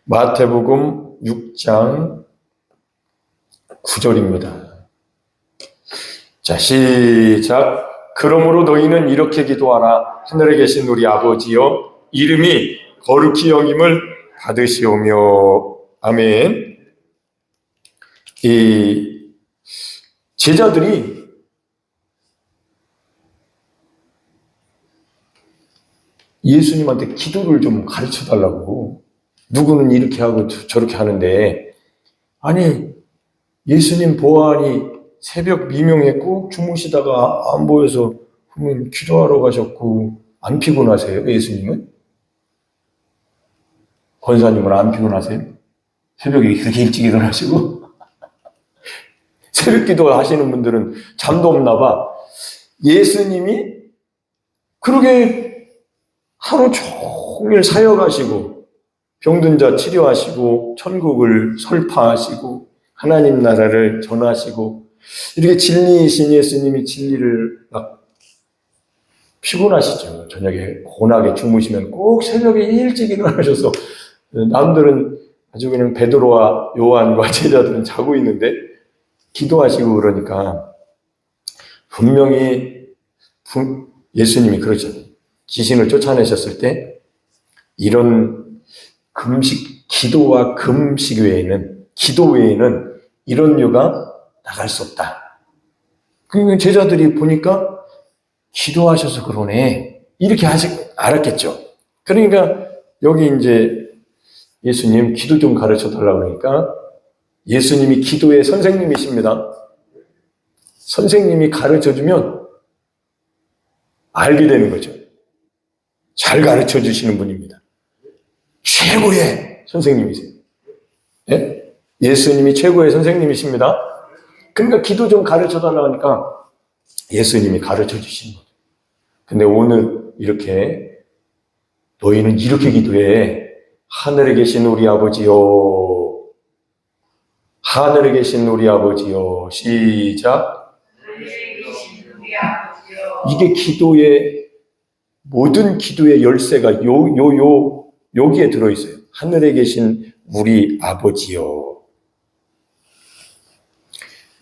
마태복음 6장 9절입니다. 자, 시작. 그러므로 너희는 이렇게 기도하라. 하늘에 계신 우리 아버지여, 이름이 거룩히 여김을 받으시오며. 아멘. 이 제자들이 예수님한테 기도를 좀 가르쳐 달라고, 누구는 이렇게 하고 저렇게 하는데, 아니 예수님 보아하니 새벽 미명에 꼭 주무시다가 안 보여서 그러면 기도하러 가셨고, 안 피곤하세요? 예수님은? 권사님은 안 피곤하세요? 새벽에 그렇게 일찍 일어나시고 새벽 기도 하시는 분들은 잠도 없나 봐. 예수님이 그러게 하루 종일 사역하시고 병든 자 치료하시고 천국을 설파하시고 하나님 나라를 전하시고, 이렇게 진리이신 예수님이 진리를 막 피곤하시죠. 저녁에 고나게 주무시면 꼭 새벽에 일찍 일어나셔서, 남들은 아주 그냥 베드로와 요한과 제자들은 자고 있는데 기도하시고 그러니까, 분명히 예수님이 그러죠. 귀신을 쫓아내셨을 때 이런 기도와 금식 외에는, 기도 외에는 이런 류가 나갈 수 없다. 그러니까 제자들이 보니까 기도하셔서 그러네, 이렇게 알았겠죠. 그러니까 여기 이제 예수님 기도 좀 가르쳐 달라고 그러니까, 예수님이 기도의 선생님이십니다. 선생님이 가르쳐 주면 알게 되는 거죠. 잘 가르쳐 주시는 분입니다. 최고의 선생님이세요. 예? 예수님이 최고의 선생님이십니다. 그러니까 기도 좀 가르쳐 달라고 하니까 예수님이 가르쳐 주시는 거죠. 근데 오늘 이렇게, 너희는 이렇게 기도해. 하늘에 계신 우리 아버지요, 하늘에 계신 우리 아버지요. 시작. 이게 기도의, 모든 기도의 열쇠가 여기에 들어있어요. 하늘에 계신 우리 아버지요.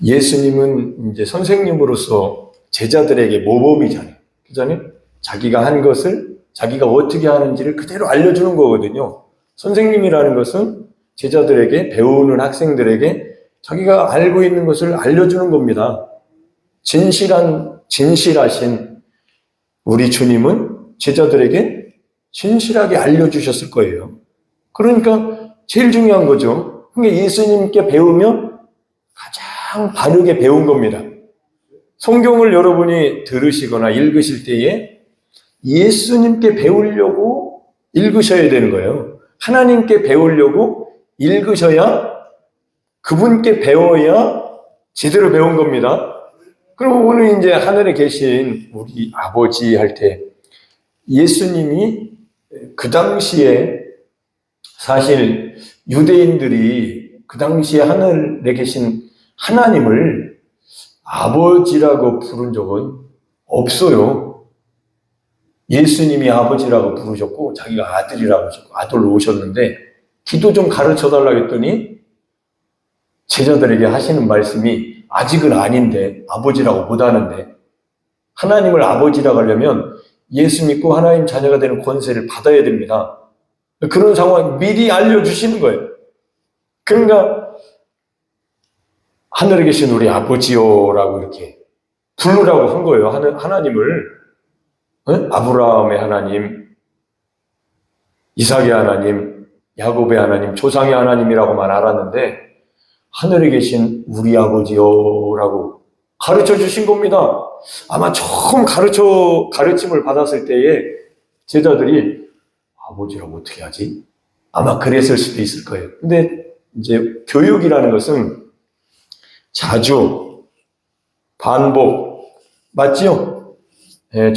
예수님은 이제 선생님으로서 제자들에게 모범이잖아요. 그잖아요? 자기가 한 것을 자기가 어떻게 하는지를 그대로 알려주는 거거든요. 선생님이라는 것은 제자들에게, 배우는 학생들에게 자기가 알고 있는 것을 알려주는 겁니다. 진실하신 우리 주님은 제자들에게 진실하게 알려주셨을 거예요. 그러니까 제일 중요한 거죠. 그러니까 예수님께 배우면 가장 바르게 배운 겁니다. 성경을 여러분이 들으시거나 읽으실 때에 예수님께 배우려고 읽으셔야 되는 거예요. 하나님께 배우려고 읽으셔야, 그분께 배워야 제대로 배운 겁니다. 그럼 오늘 이제 하늘에 계신 우리 아버지 할 때, 예수님이 그 당시에, 사실 유대인들이 그 당시에 하늘에 계신 하나님을 아버지라고 부른 적은 없어요. 예수님이 아버지라고 부르셨고 자기가 아들이라고 하셨고 아들로 오셨는데, 기도 좀 가르쳐 달라고 했더니 제자들에게 하시는 말씀이 아직은 아닌데, 아버지라고 못하는데, 하나님을 아버지라고 하려면 예수 믿고 하나님 자녀가 되는 권세를 받아야 됩니다. 그런 상황 미리 알려주시는 거예요. 그러니까 하늘에 계신 우리 아버지요라고 이렇게 부르라고 한 거예요. 하나님을. 아브라함의 하나님, 이삭의 하나님, 야곱의 하나님, 조상의 하나님이라고만 알았는데 하늘에 계신 우리 아버지요라고 가르쳐 주신 겁니다. 아마 처음 가르침을 받았을 때에 제자들이 아버지라고 어떻게 하지? 아마 그랬을 수도 있을 거예요. 근데 이제 교육이라는 것은 자주, 반복, 맞지요?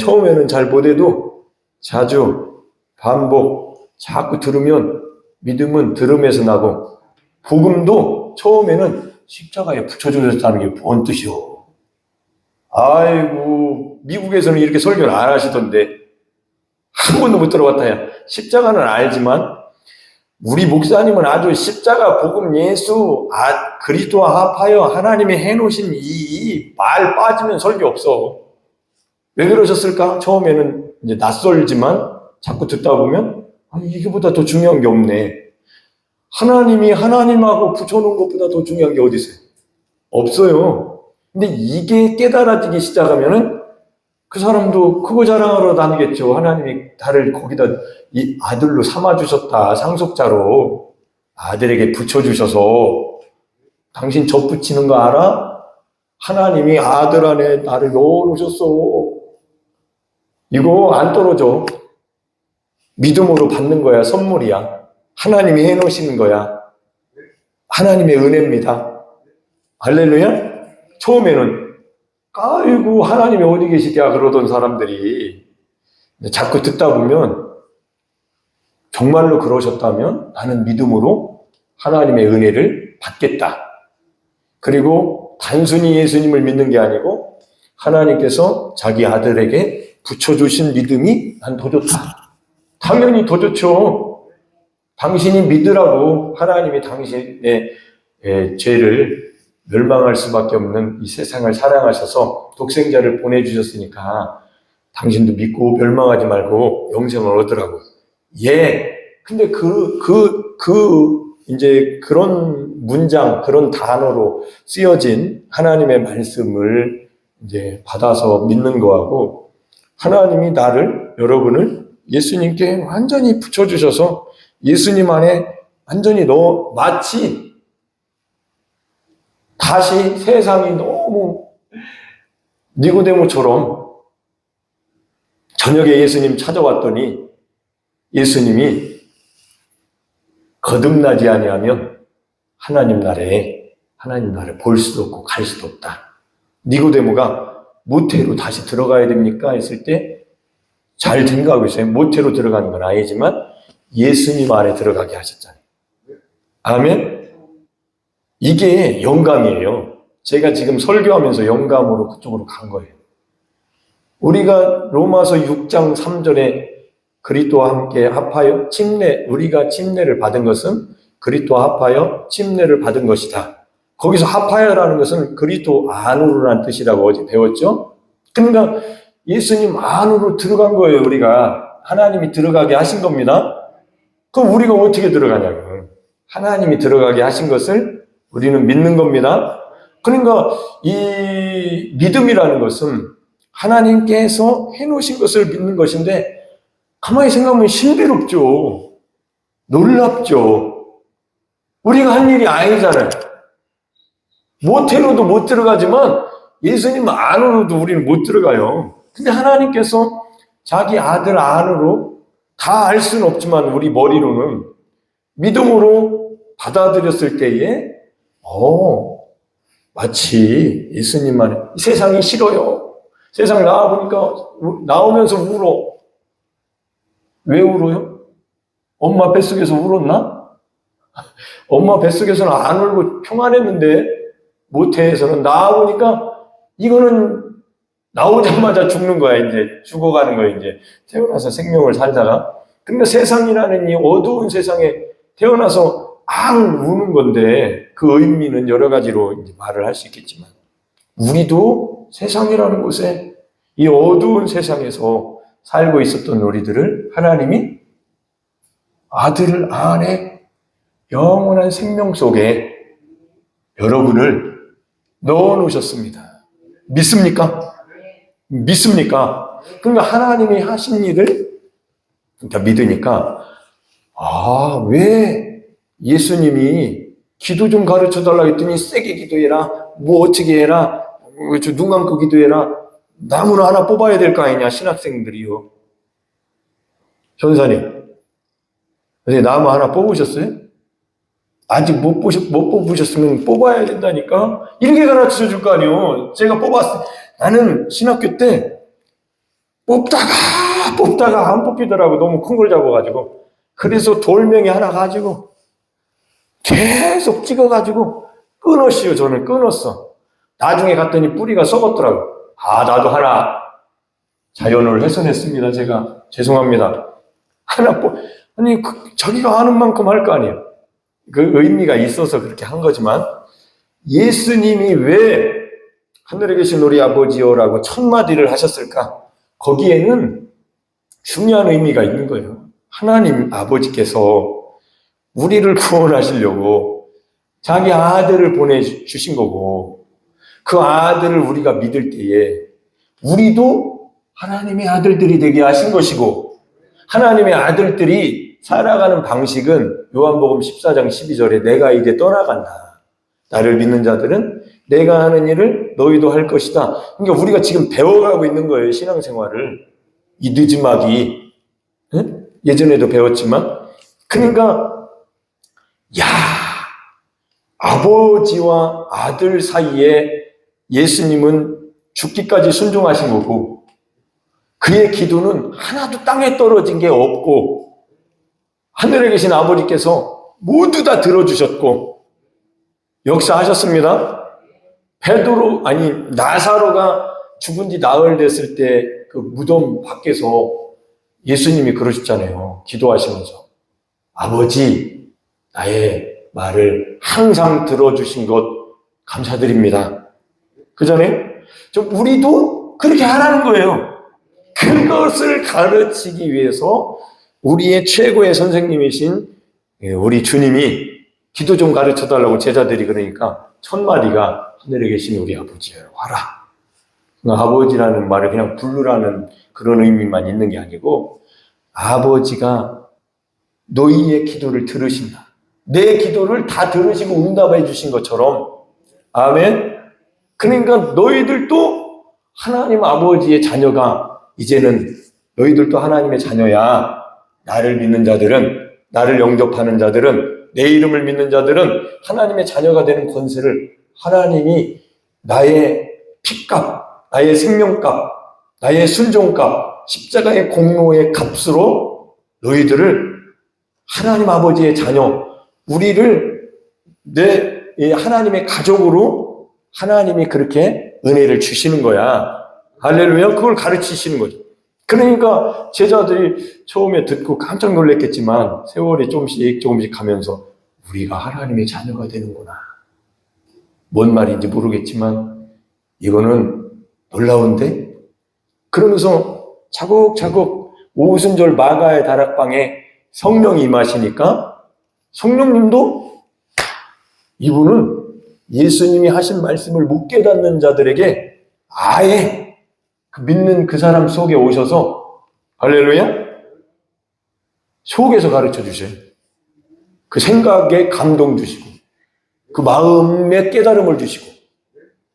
처음에는 잘 못해도 자주, 반복, 자꾸 들으면 믿음은 들음에서 나고, 복음도 처음에는 십자가에 붙여주셨다는 게 뭔 뜻이요? 아이고, 미국에서는 이렇게 설교를 안 하시던데 한 번도 못 들어봤다야. 십자가는 알지만 우리 목사님은 아주 십자가 복음 예수 그리스도와 합하여 하나님이 해놓으신 이 말 빠지면 설교 없어. 왜 그러셨을까? 처음에는 이제 낯설지만 자꾸 듣다 보면 이게보다 더 중요한 게 없네. 하나님이 하나님하고 붙여놓은 것보다 더 중요한 게 어디 있어요? 없어요. 근데 이게 깨달아지기 시작하면은 그 사람도 그거 자랑하러 다니겠죠. 하나님이 나를 거기다 이 아들로 삼아주셨다. 상속자로 아들에게 붙여주셔서 당신 접 붙이는 거 알아? 하나님이 아들 안에 나를 넣어놓으셨어. 이거 안 떨어져. 믿음으로 받는 거야. 선물이야. 하나님이 해놓으시는 거야. 하나님의 은혜입니다. 할렐루야? 처음에는 아이고 하나님이 어디 계시냐 그러던 사람들이 자꾸 듣다 보면 정말로 그러셨다면 나는 믿음으로 하나님의 은혜를 받겠다. 그리고 단순히 예수님을 믿는 게 아니고 하나님께서 자기 아들에게 붙여주신 믿음이 난 더 좋다. 당연히 더 좋죠. 당신이 믿으라고 하나님이 당신의 죄를 멸망할 수밖에 없는 이 세상을 사랑하셔서 독생자를 보내주셨으니까 당신도 믿고 멸망하지 말고 영생을 얻으라고. 예. 근데 이제 그런 문장, 그런 단어로 쓰여진 하나님의 말씀을 이제 받아서 믿는 거하고 하나님이 여러분을 예수님께 완전히 붙여주셔서 예수님 안에 완전히 마치 다시 세상이 너무 니고데모처럼 저녁에 예수님 찾아왔더니 예수님이 거듭나지 아니하면 하나님 나라에 볼 수도 없고 갈 수도 없다. 니고데모가 모태로 다시 들어가야 됩니까? 했을 때 잘 생각하고 있어요. 모태로 들어가는 건 아니지만 예수님 안에 들어가게 하셨잖아요. 아멘? 이게 영감이에요. 제가 지금 설교하면서 영감으로 그쪽으로 간 거예요. 우리가 로마서 6장 3절에 그리스도와 함께 합하여 우리가 침례를 받은 것은 그리스도와 합하여 침례를 받은 것이다. 거기서 합하여라는 것은 그리스도 안으로라는 뜻이라고 어제 배웠죠? 그러니까 예수님 안으로 들어간 거예요. 우리가 하나님이 들어가게 하신 겁니다. 그럼 우리가 어떻게 들어가냐고요. 하나님이 들어가게 하신 것을 우리는 믿는 겁니다. 그러니까 이 믿음이라는 것은 하나님께서 해놓으신 것을 믿는 것인데 가만히 생각하면 신비롭죠. 놀랍죠. 우리가 한 일이 아니잖아요. 모태로도 못 들어가지만 예수님 안으로도 우리는 못 들어가요. 근데 하나님께서 자기 아들 안으로 다 알 수는 없지만 우리 머리로는 믿음으로 받아들였을 때에 마치 예수님만 세상이 싫어요. 세상 나와보니까 나오면서 울어. 왜 울어요? 엄마 뱃속에서 울었나? 엄마 뱃속에서는 안 울고 평안했는데 모태에서는 나와보니까 이거는 나오자마자 죽는 거야. 이제 죽어가는 거야. 이제 태어나서 생명을 살다가. 그러니까 세상이라는 이 어두운 세상에 태어나서 우는 건데 그 의미는 여러 가지로 이제 말을 할 수 있겠지만 우리도 세상이라는 곳에 이 어두운 세상에서 살고 있었던 우리들을 하나님이 아들 안에 영원한 생명 속에 여러분을 넣어놓으셨습니다. 믿습니까? 믿습니까? 그러니까 하나님이 하신 일을 믿으니까 왜 예수님이 기도 좀 가르쳐 달라고 했더니 세게 기도해라, 뭐 어떻게 해라, 눈 감고 기도해라, 나무를 하나 뽑아야 될 거 아니냐, 신학생들이요. 전사님, 나무 하나 뽑으셨어요? 아직 못 뽑으셨으면 뽑아야 된다니까? 이렇게 가르쳐 줄 거 아니에요. 제가 뽑았어요. 나는 신학교 때 뽑다가 안 뽑히더라고. 너무 큰 걸 잡아가지고. 그래서 돌멩이 하나 가지고 계속 찍어가지고 끊었어요. 저는 끊었어. 나중에 갔더니 뿌리가 썩었더라고. 나도 하나 자연을 훼손했습니다. 제가 죄송합니다. 아니, 자기가 아는 만큼 할 거 아니에요. 그 의미가 있어서 그렇게 한 거지만, 예수님이 왜 하늘에 계신 우리 아버지요라고 첫 마디를 하셨을까? 거기에는 중요한 의미가 있는 거예요. 하나님 아버지께서 우리를 구원하시려고 자기 아들을 보내주신 거고, 그 아들을 우리가 믿을 때에 우리도 하나님의 아들들이 되게 하신 것이고, 하나님의 아들들이 살아가는 방식은 요한복음 14장 12절에 내가 이제 떠나간다. 나를 믿는 자들은 내가 하는 일을 너희도 할 것이다. 그러니까 우리가 지금 배워가고 있는 거예요, 신앙생활을. 이 늦음하기. 응? 예전에도 배웠지만. 그러니까 야, 아버지와 아들 사이에 예수님은 죽기까지 순종하신 거고, 그의 기도는 하나도 땅에 떨어진 게 없고, 하늘에 계신 아버지께서 모두 다 들어주셨고, 역사하셨습니다. 나사로가 죽은 지 나흘 됐을 때 그 무덤 밖에서 예수님이 그러셨잖아요. 기도하시면서. 아버지, 나의 말을 항상 들어주신 것 감사드립니다. 그 전에 우리도 그렇게 하라는 거예요. 그것을 가르치기 위해서 우리의 최고의 선생님이신 우리 주님이 기도 좀 가르쳐달라고 제자들이 그러니까 첫 마디가 하늘에 계신 우리 아버지예요. 와라. 아버지라는 말을 그냥 부르라는 그런 의미만 있는 게 아니고, 아버지가 너희의 기도를 들으신다. 내 기도를 다 들으시고 응답해 주신 것처럼. 아멘. 그러니까 너희들도 하나님 아버지의 자녀가, 이제는 너희들도 하나님의 자녀야. 나를 믿는 자들은, 나를 영접하는 자들은, 내 이름을 믿는 자들은 하나님의 자녀가 되는 권세를 하나님이 나의 피값, 나의 생명값, 나의 순종값, 십자가의 공로의 값으로 너희들을 하나님 아버지의 자녀, 우리를 하나님의 가족으로 하나님이 그렇게 은혜를 주시는 거야. 할렐루야. 그걸 가르치시는 거죠. 그러니까 제자들이 처음에 듣고 깜짝 놀랐겠지만 세월이 조금씩 가면서 우리가 하나님의 자녀가 되는구나. 뭔 말인지 모르겠지만 이거는 놀라운데? 그러면서 차곡차곡 오순절 마가의 다락방에 성령이 임하시니까 성령님도 이분은 예수님이 하신 말씀을 못 깨닫는 자들에게 아예 믿는 그 사람 속에 오셔서, 할렐루야, 속에서 가르쳐 주셔요. 그 생각에 감동 주시고 그 마음에 깨달음을 주시고.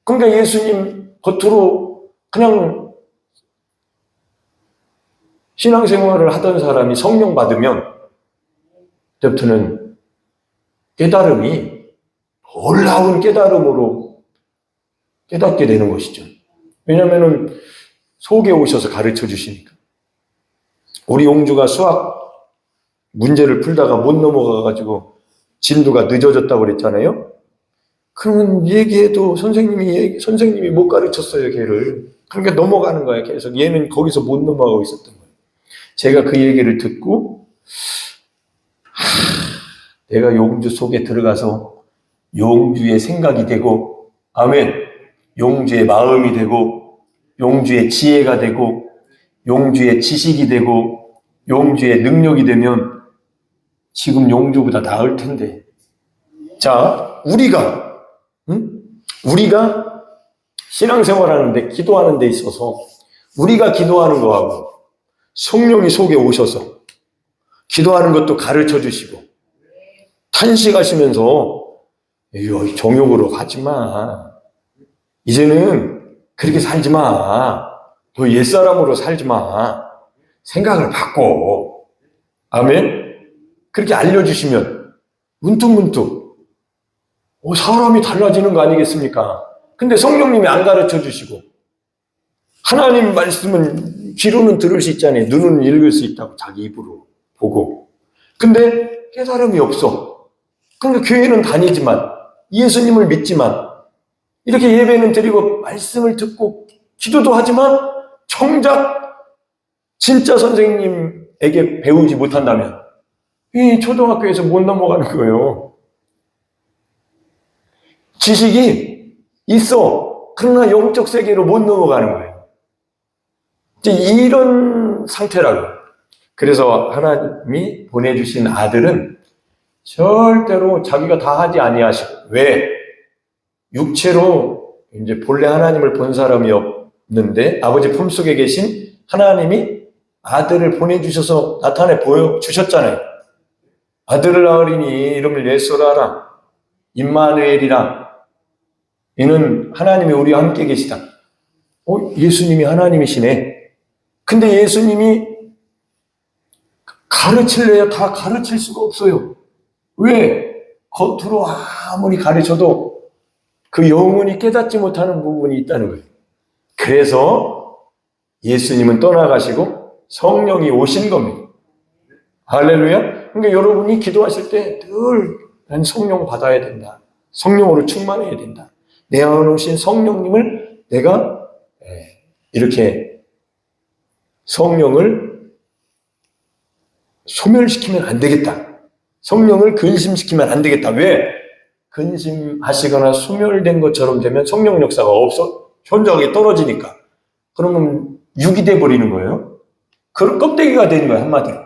그러니까 예수님 겉으로 그냥 신앙생활을 하던 사람이 성령 받으면 그때부터는 깨달음이 놀라운 깨달음으로 깨닫게 되는 것이죠. 왜냐하면 속에 오셔서 가르쳐 주시니까. 우리 용주가 수학 문제를 풀다가 못 넘어가가지고 진도가 늦어졌다고 그랬잖아요. 그러면 얘기해도 선생님이 못 가르쳤어요, 걔를. 그러니까 넘어가는 거예요, 계속. 얘는 거기서 못 넘어가고 있었던 거예요. 제가 그 얘기를 듣고, 내가 용주 속에 들어가서 용주의 생각이 되고, 아멘, 용주의 마음이 되고, 용주의 지혜가 되고, 용주의 지식이 되고, 용주의 능력이 되면 지금 용주보다 나을 텐데. 자, 우리가 신앙생활하는데, 기도하는 데 있어서 우리가 기도하는 거하고 성령이 속에 오셔서 기도하는 것도 가르쳐 주시고 탄식하시면서 정욕으로 가지 마. 이제는 그렇게 살지 마. 너 옛사람으로 살지 마. 생각을 바꿔. 아멘? 그렇게 알려주시면 문득문득 사람이 달라지는 거 아니겠습니까? 근데 성령님이 안 가르쳐 주시고, 하나님 말씀은 귀로는 들을 수 있잖아요. 눈은 읽을 수 있다고 자기 입으로 보고. 근데 깨달음이 없어. 그러니까 교회는 다니지만, 예수님을 믿지만, 이렇게 예배는 드리고 말씀을 듣고 기도도 하지만 정작 진짜 선생님에게 배우지 못한다면 이 초등학교에서 못 넘어가는 거예요. 지식이 있어. 그러나 영적 세계로 못 넘어가는 거예요. 이제 이런 상태라고. 그래서 하나님이 보내주신 아들은 절대로 자기가 다 하지 아니하시고, 왜? 육체로 이제 본래 하나님을 본 사람이 없는데 아버지 품속에 계신 하나님이 아들을 보내주셔서 나타내 보여주셨잖아요. 아들을 낳으리니 이름을 예수라 하라. 임마누엘이라. 이는 하나님이 우리와 함께 계시다. 예수님이 하나님이시네. 근데 예수님이 가르칠래요? 다 가르칠 수가 없어요. 왜? 겉으로 아무리 가르쳐도 그 영혼이 깨닫지 못하는 부분이 있다는 거예요. 그래서 예수님은 떠나가시고 성령이 오신 겁니다. 할렐루야. 그러니까 여러분이 기도하실 때 늘 난 성령 받아야 된다. 성령으로 충만해야 된다. 내 안에 오신 성령님을 내가 이렇게 성령을 소멸시키면 안 되겠다. 성령을 근심시키면 안 되겠다. 왜? 근심하시거나 소멸된 것처럼 되면 성령 역사가 현저하게 떨어지니까. 그러면 육이 돼버리는 거예요. 그런 껍데기가 되는 거예요, 한마디로.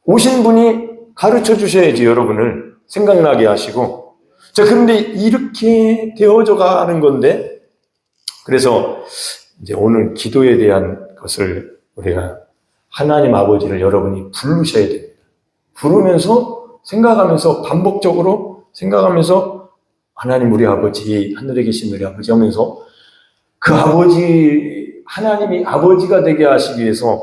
오신 분이 가르쳐 주셔야지, 여러분을 생각나게 하시고. 자, 그런데 이렇게 되어져 가는 건데, 그래서 이제 오늘 기도에 대한 것을 우리가 하나님 아버지를 여러분이 부르셔야 됩니다. 부르면서, 생각하면서, 반복적으로 생각하면서, 하나님 우리 아버지, 하늘에 계신 우리 아버지 하면서 그 아버지, 하나님이 아버지가 되게 하시기 위해서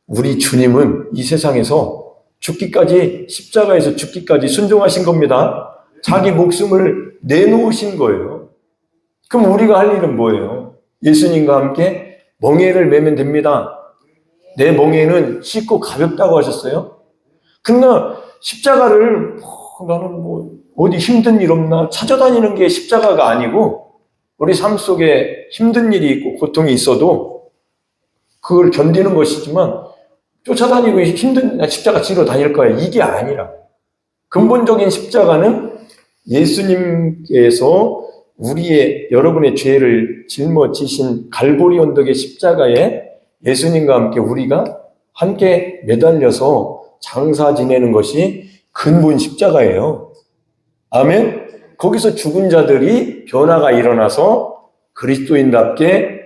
우리 주님은 이 세상에서 죽기까지, 십자가에서 죽기까지 순종하신 겁니다. 자기 목숨을 내놓으신 거예요. 그럼 우리가 할 일은 뭐예요? 예수님과 함께 멍에를 매면 됩니다. 내 멍에는 쉽고 가볍다고 하셨어요. 그러나 십자가를 나는 어디 힘든 일 없나 찾아다니는 게 십자가가 아니고, 우리 삶 속에 힘든 일이 있고 고통이 있어도 그걸 견디는 것이지만 쫓아다니고 힘든 십자가 지러 다닐 거야, 이게 아니라, 근본적인 십자가는 예수님께서 여러분의 죄를 짊어지신 갈보리 언덕의 십자가에 예수님과 함께 우리가 함께 매달려서 장사 지내는 것이 근본 십자가예요. 아멘. 거기서 죽은 자들이 변화가 일어나서 그리스도인답게,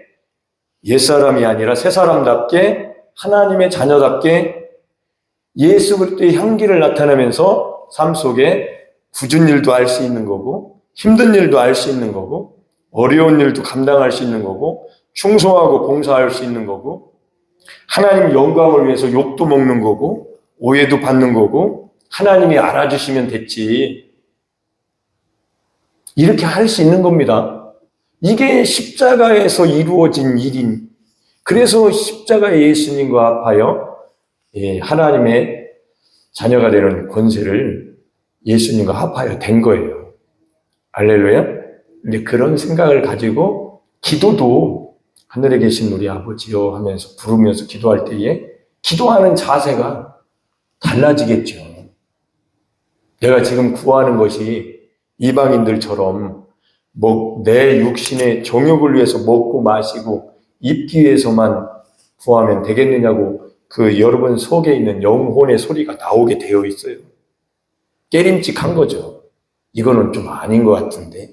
옛사람이 아니라 새사람답게, 하나님의 자녀답게 예수 그리스도의 향기를 나타내면서 삶 속에 굳은 일도 할 수 있는 거고, 힘든 일도 할 수 있는 거고, 어려운 일도 감당할 수 있는 거고, 충성하고 봉사할 수 있는 거고, 하나님 영광을 위해서 욕도 먹는 거고, 오해도 받는 거고, 하나님이 알아주시면 됐지, 이렇게 할 수 있는 겁니다. 이게 십자가에서 이루어진 일인, 그래서 십자가의 예수님과 합하여 하나님의 자녀가 되는 권세를 예수님과 합하여 된 거예요. 할렐루야. 근데 그런 생각을 가지고 기도도 하늘에 계신 우리 아버지요 하면서 부르면서 기도할 때에 기도하는 자세가 달라지겠죠. 내가 지금 구하는 것이 이방인들처럼 내 육신의 정욕을 위해서 먹고 마시고 입기 위해서만 구하면 되겠느냐고 그 여러분 속에 있는 영혼의 소리가 나오게 되어 있어요. 깨림칙한 거죠. 이거는 좀 아닌 것 같은데.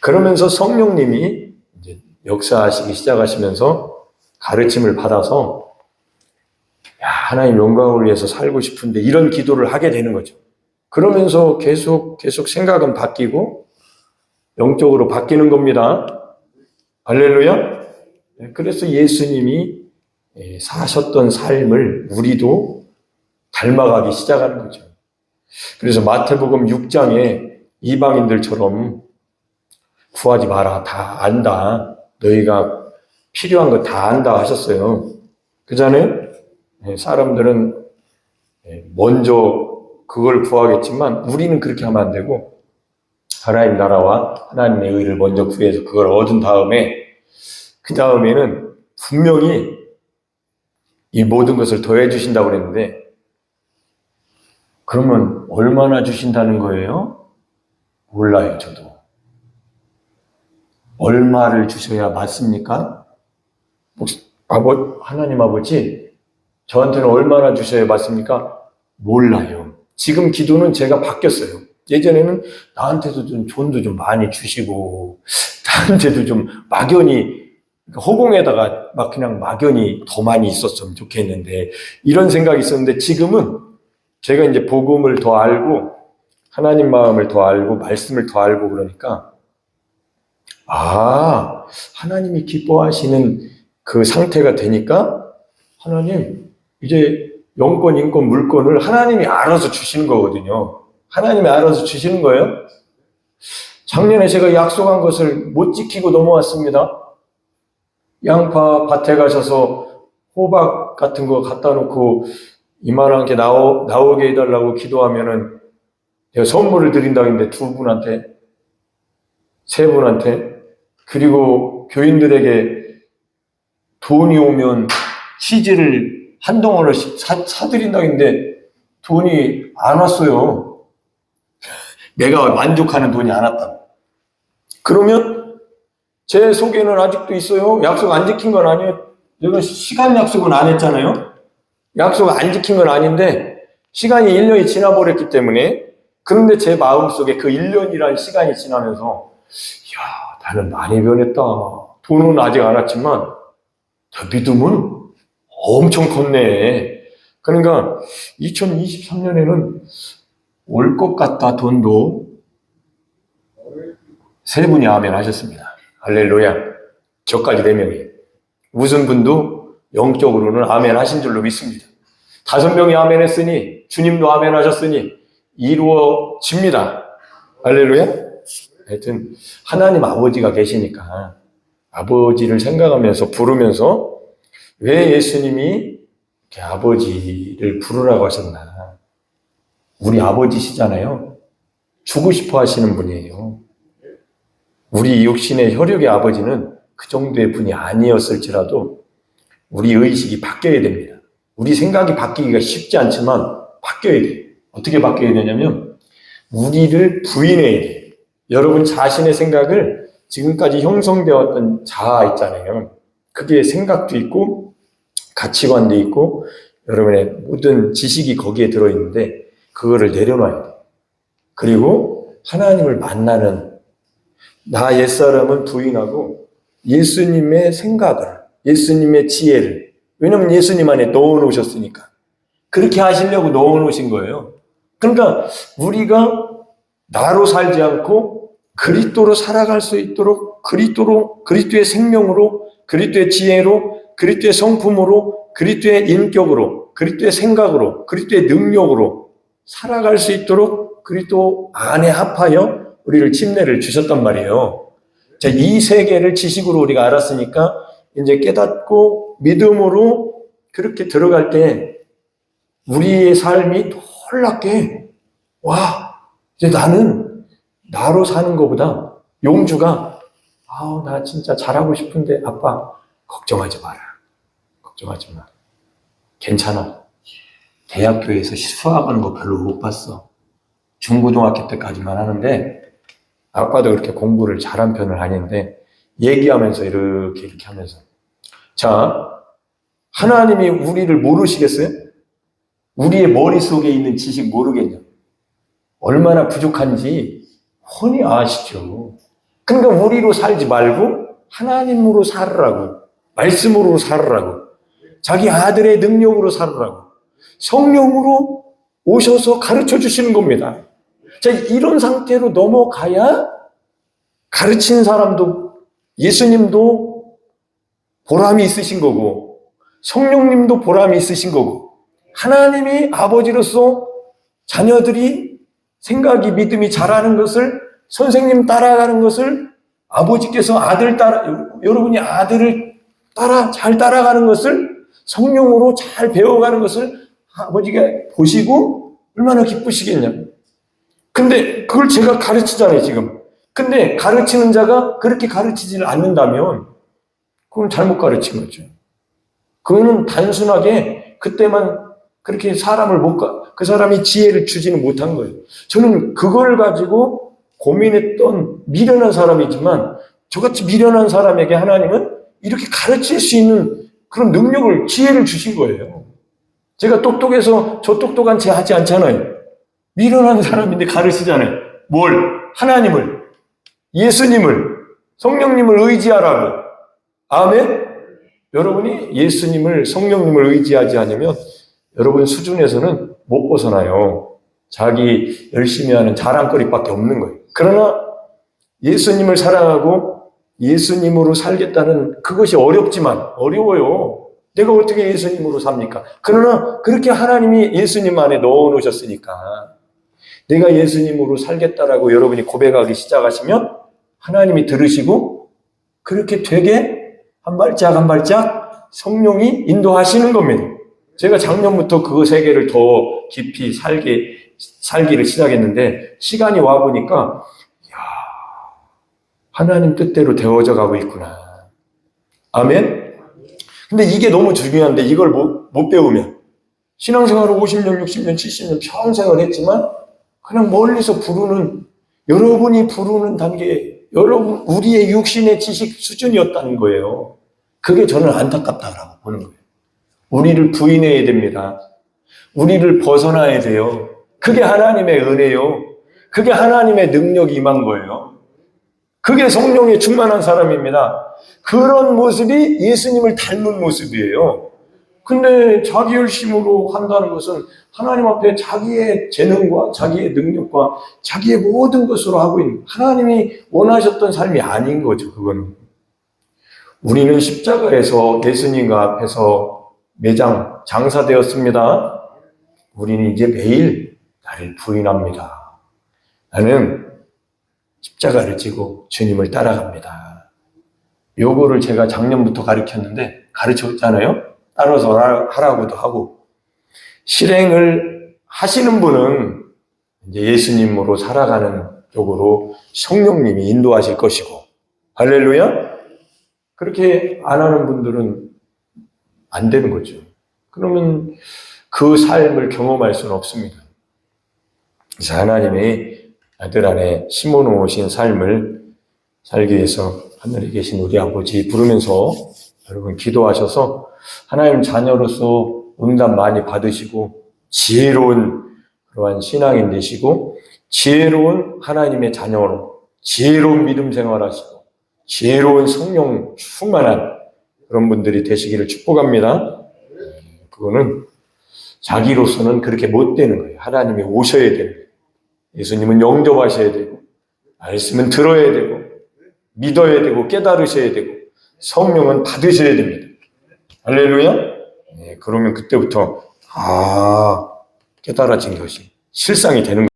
그러면서 성령님이 이제 역사하시기 시작하시면서 가르침을 받아서 하나님 영광을 위해서 살고 싶은데 이런 기도를 하게 되는 거죠. 그러면서 계속 생각은 바뀌고 영적으로 바뀌는 겁니다. 할렐루야. 그래서 예수님이 사셨던 삶을 우리도 닮아가기 시작하는 거죠. 그래서 마태복음 6장에 이방인들처럼 구하지 마라, 다 안다, 너희가 필요한 거 다 안다 하셨어요. 그전에 사람들은 먼저 그걸 구하겠지만 우리는 그렇게 하면 안 되고 하나님 나라와 하나님의 의를 먼저 구해서 그걸 얻은 다음에 그 다음에는 분명히 이 모든 것을 더해 주신다고 그랬는데 그러면 얼마나 주신다는 거예요? 몰라요, 저도. 얼마를 주셔야 맞습니까? 하나님 아버지, 저한테는 얼마나 주셔야 맞습니까? 몰라요. 지금 기도는 제가 바뀌었어요. 예전에는 나한테도 좀 돈도 좀 많이 주시고, 나한테도 좀 막연히, 허공에다가 막 그냥 막연히 더 많이 있었으면 좋겠는데, 이런 생각이 있었는데, 지금은 제가 이제 복음을 더 알고, 하나님 마음을 더 알고, 말씀을 더 알고 그러니까, 하나님이 기뻐하시는 그 상태가 되니까, 하나님, 이제 영권, 인권, 물권을 하나님이 알아서 주시는 거거든요. 하나님이 알아서 주시는 거예요. 작년에 제가 약속한 것을 못 지키고 넘어왔습니다. 양파 밭에 가셔서 호박 같은 거 갖다 놓고 이만한 게 나오게 해달라고 기도하면은 제가 선물을 드린다고 했는데 2분한테, 3분한테, 그리고 교인들에게 돈이 오면 치즈를 한 덩어리씩 사드린다고 했는데 돈이 안 왔어요. 내가 만족하는 돈이 안 왔다고. 그러면 제 속에는 아직도 있어요. 약속 안 지킨 건 아니에요. 내가 시간 약속은 안 했잖아요. 약속 안 지킨 건 아닌데 시간이 1년이 지나버렸기 때문에, 그런데 제 마음속에 그 1년이라는 시간이 지나면서 나는 많이 변했다. 돈은 아직 안 왔지만 믿음은 엄청 컸네. 그러니까 2023년에는 올 것 같다. 돈도. 3분이 아멘 하셨습니다. 할렐루야. 저까지 4명이. 무슨 분도 영적으로는 아멘 하신 줄로 믿습니다. 5명이 아멘 했으니, 주님도 아멘 하셨으니 이루어집니다. 할렐루야. 하여튼 하나님 아버지가 계시니까 아버지를 생각하면서 부르면서, 왜 예수님이 이렇게 아버지를 부르라고 하셨나? 우리 아버지시잖아요. 주고 싶어 하시는 분이에요. 우리 육신의 혈육의 아버지는 그 정도의 분이 아니었을지라도 우리 의식이 바뀌어야 됩니다. 우리 생각이 바뀌기가 쉽지 않지만 바뀌어야 돼요. 어떻게 바뀌어야 되냐면 우리를 부인해야 돼요. 여러분 자신의 생각을, 지금까지 형성되었던 자아 있잖아요. 그게 생각도 있고 가치관도 있고 여러분의 모든 지식이 거기에 들어있는데 그거를 내려놔야 돼요. 그리고 하나님을 만나는, 나 옛사람은 부인하고 예수님의 생각을, 예수님의 지혜를, 왜냐면 예수님 안에 넣어놓으셨으니까 그렇게 하시려고 넣어놓으신 거예요. 그러니까 우리가 나로 살지 않고 그리스도로 살아갈 수 있도록, 그리스도의 생명으로, 그리스도의 지혜로, 그리스도의 성품으로, 그리스도의 인격으로, 그리스도의 생각으로, 그리스도의 능력으로 살아갈 수 있도록 그리스도 안에 합하여 우리를 침례를 주셨단 말이에요. 자, 이 세계를 지식으로 우리가 알았으니까 이제 깨닫고 믿음으로 그렇게 들어갈 때 우리의 삶이 놀랍게, 이제 나는 나로 사는 것보다 용주가, 나 진짜 잘하고 싶은데 아빠 걱정하지 마라. 걱정하지 마. 괜찮아. 대학교에서 수학하는 거 별로 못 봤어. 중고등학교 때까지만 하는데 아빠도 그렇게 공부를 잘한 편은 아닌데, 얘기하면서 이렇게 하면서, 자, 하나님이 우리를 모르시겠어요? 우리의 머릿속에 있는 지식 모르겠냐? 얼마나 부족한지 훤히 아시죠. 그러니까 우리로 살지 말고 하나님으로 살으라고, 말씀으로 살으라고, 자기 아들의 능력으로 살으라고, 성령으로 오셔서 가르쳐 주시는 겁니다. 자, 이런 상태로 넘어가야 가르치는 사람도, 예수님도 보람이 있으신 거고 성령님도 보람이 있으신 거고, 하나님이 아버지로서 자녀들이 생각이, 믿음이 자라는 것을, 선생님 따라가는 것을, 아버지께서 여러분이 아들을 잘 따라가는 것을, 성령으로 잘 배워가는 것을 아버지가 보시고 얼마나 기쁘시겠냐. 근데 그걸 제가 가르치잖아요, 지금. 근데 가르치는 자가 그렇게 가르치지를 않는다면 그건 잘못 가르친 거죠. 그거는 단순하게 그때만 그렇게 사람을 그 사람이 지혜를 주지는 못한 거예요. 저는 그걸 가지고 고민했던 미련한 사람이지만 저같이 미련한 사람에게 하나님은 이렇게 가르칠 수 있는 그런 능력을, 지혜를 주신 거예요. 제가 똑똑해서 저 똑똑한 체 하지 않잖아요. 미련한 사람인데 가르치잖아요. 뭘? 하나님을, 예수님을, 성령님을 의지하라고. 아멘? 여러분이 예수님을, 성령님을 의지하지 않으면 여러분 수준에서는 못 벗어나요. 자기 열심히 하는 자랑거리밖에 없는 거예요. 그러나 예수님을 사랑하고 예수님으로 살겠다는 그것이 어려워요. 내가 어떻게 예수님으로 삽니까? 그러나 그렇게 하나님이 예수님 안에 넣어놓으셨으니까 내가 예수님으로 살겠다라고 여러분이 고백하기 시작하시면 하나님이 들으시고 그렇게 되게 한 발짝 한 발짝 성령이 인도하시는 겁니다. 제가 작년부터 그 세계를 더 깊이 살기를 시작했는데 시간이 와보니까 하나님 뜻대로 되어져 가고 있구나. 아멘? 근데 이게 너무 중요한데 이걸 못 배우면 신앙생활을 50년, 60년, 70년 평생을 했지만 그냥 멀리서 여러분이 부르는 단계, 우리의 육신의 지식 수준이었다는 거예요. 그게 저는 안타깝다라고 보는 거예요. 우리를 부인해야 됩니다. 우리를 벗어나야 돼요. 그게 하나님의 은혜요. 그게 하나님의 능력이 임한 거예요. 그게 성령에 충만한 사람입니다. 그런 모습이 예수님을 닮은 모습이에요. 근데 자기 열심으로 한다는 것은 하나님 앞에 자기의 재능과 자기의 능력과 자기의 모든 것으로 하고 있는, 하나님이 원하셨던 삶이 아닌 거죠, 그거는. 우리는 십자가에서 예수님과 앞에서 장사되었습니다. 우리는 이제 매일 나를 부인합니다. 나는 십자가를 지고 주님을 따라갑니다. 요거를 제가 작년부터 가르쳤잖아요. 따라서 하라고도 하고. 실행을 하시는 분은 이제 예수님으로 살아가는 쪽으로 성령님이 인도하실 것이고. 할렐루야? 그렇게 안 하는 분들은 안 되는 거죠. 그러면 그 삶을 경험할 수는 없습니다. 그래서 하나님이 아들 안에 심어놓으신 삶을 살기 위해서 하늘에 계신 우리 아버지 부르면서 여러분 기도하셔서 하나님 자녀로서 응답 많이 받으시고 지혜로운 그러한 신앙인 되시고 지혜로운 하나님의 자녀로 지혜로운 믿음 생활하시고 지혜로운 성령 충만한 그런 분들이 되시기를 축복합니다. 그거는 자기로서는 그렇게 못 되는 거예요. 하나님이 오셔야 되는 거예요. 예수님은 영접하셔야 되고 말씀은 들어야 되고 믿어야 되고 깨달으셔야 되고 성령은 받으셔야 됩니다. 할렐루야? 네, 그러면 그때부터 깨달아진 것이 실상이 되는 거예요.